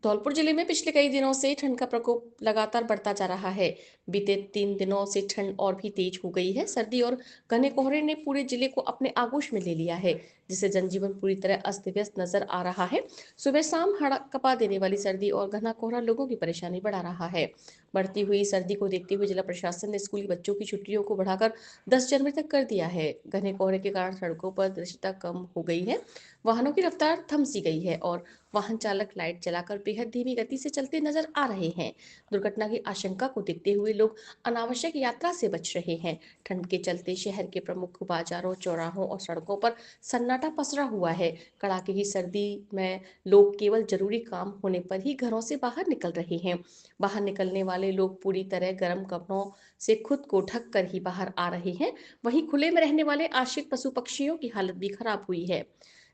धौलपुर जिले में पिछले कई दिनों से ठंड का प्रकोप लगातार बढ़ता जा रहा है। बीते 3 दिनों से ठंड और भी तेज हो गई है। सर्दी और घने कोहरे ने पूरे जिले को अपने आगोश में ले लिया है, जिससे जनजीवन पूरी तरह अस्त व्यस्त नजर आ रहा है। सुबह शाम हड़कंपा देने वाली सर्दी और घना कोहरा लोगों की परेशानी बढ़ा रहा है। बढ़ती हुई सर्दी को देखते हुए जिला प्रशासन ने स्कूली बच्चों की छुट्टियों को बढ़ाकर 10 जनवरी तक कर दिया है। घने कोहरे के कारण सड़कों पर दृश्यता कम हो गई है, वाहनों की रफ्तार थम सी गई है और वाहन चालक लाइट जलाकर बेहद धीमी गति से चलते नजर आ रहे हैं। दुर्घटना की आशंका को देखते हुए लोग अनावश्यक यात्रा से बच रहे हैं। ठंड के चलते शहर के प्रमुख बाजारों, चौराहों और सड़कों पर सन्नाटा पसरा हुआ है। कड़ाके की सर्दी में लोग केवल जरूरी काम होने पर ही घरों से बाहर निकल रहे हैं। बाहर निकलने वाले लोग पूरी तरह गर्म कपड़ों से खुद को ढक कर ही बाहर आ रहे हैं। वहीं खुले में रहने वाले आश्रित पशु पक्षियों की हालत भी खराब हुई है,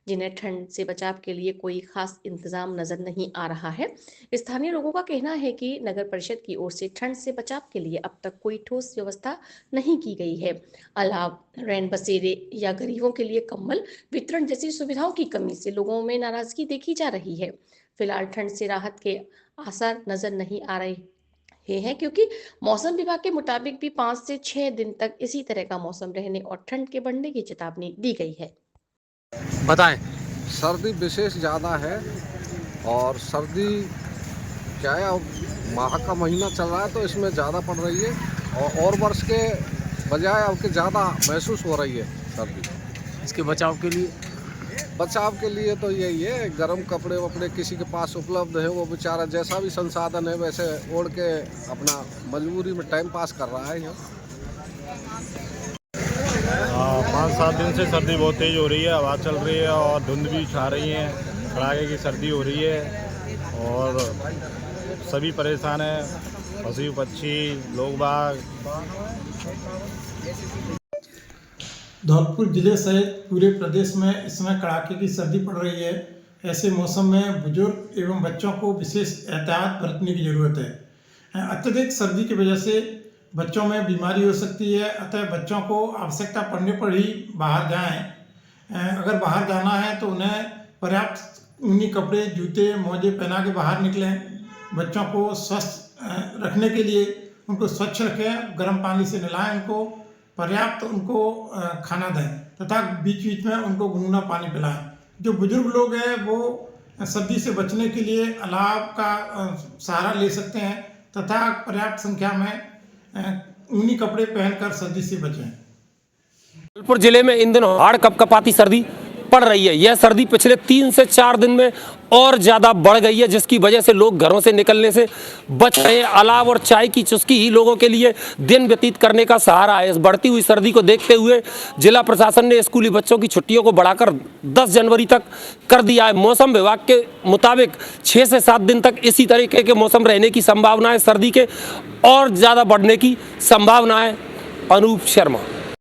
जिन्हें ठंड से बचाव के लिए कोई खास इंतजाम नजर नहीं आ रहा है। स्थानीय लोगों का कहना है कि नगर परिषद की ओर से ठंड से बचाव के लिए अब तक कोई ठोस व्यवस्था नहीं की गई है। अलाव, रैन बसेरे या गरीबों के लिए कंबल वितरण जैसी सुविधाओं की कमी से लोगों में नाराजगी देखी जा रही है। फिलहाल ठंड से राहत के आसार नजर नहीं आ रहे हैं, क्योंकि मौसम विभाग के मुताबिक भी 5 से 6 दिन तक इसी तरह का मौसम रहने और ठंड के बढ़ने की चेतावनी दी गई है। बताएं। सर्दी विशेष ज़्यादा है और सर्दी क्या है, अब माह का महीना चल रहा है तो इसमें ज़्यादा पड़ रही है और वर्ष के बजाय अब के ज़्यादा महसूस हो रही है सर्दी। इसके बचाव के लिए तो यही है, गर्म कपड़े वपड़े किसी के पास उपलब्ध है वो बेचारा जैसा भी संसाधन है वैसे ओढ़ के अपना मजबूरी में टाइम पास कर रहा है यहाँ। 5-7 दिन से सर्दी बहुत तेज़ हो रही है, हवा चल रही है और धुंध भी छा रही है। कड़ाके की सर्दी हो रही है और सभी परेशान हैं, पशु पक्षी, लोग बाग। धौलपुर जिले सहित पूरे प्रदेश में इस समय कड़ाके की सर्दी पड़ रही है। ऐसे मौसम में बुजुर्ग एवं बच्चों को विशेष एहतियात बरतने की ज़रूरत है। अत्यधिक सर्दी की वजह से बच्चों में बीमारी हो सकती है, अतः बच्चों को आवश्यकता पड़ने पर ही बाहर जाएं। अगर बाहर जाना है तो उन्हें पर्याप्त ऊनी कपड़े, जूते, मोजे पहना के बाहर निकलें। बच्चों को स्वस्थ रखने के लिए उनको स्वच्छ रखें, गर्म पानी से नहलाएं, उनको पर्याप्त खाना दें तथा बीच बीच में उनको गुनगुना पानी पिलाएं। जो बुजुर्ग लोग हैं वो सर्दी से बचने के लिए अलाव का सहारा ले सकते हैं तथा पर्याप्त संख्या में ऊनी कपड़े पहनकर सर्दी से बचें। धौलपुर जिले में इन दिनों हड़कंपाती सर्दी पड़ रही है। यह सर्दी पिछले 3 से 4 दिन में और ज़्यादा बढ़ गई है, जिसकी वजह से लोग घरों से निकलने से बच रहे हैं। अलाव और चाय की चुस्की ही लोगों के लिए दिन व्यतीत करने का सहारा है। इस बढ़ती हुई सर्दी को देखते हुए जिला प्रशासन ने स्कूली बच्चों की छुट्टियों को बढ़ाकर 10 जनवरी तक कर दिया है। मौसम विभाग के मुताबिक 6 से 7 दिन तक इसी तरीके के मौसम रहने की संभावना है। सर्दी के और ज़्यादा बढ़ने की संभावना है। अनूप शर्मा।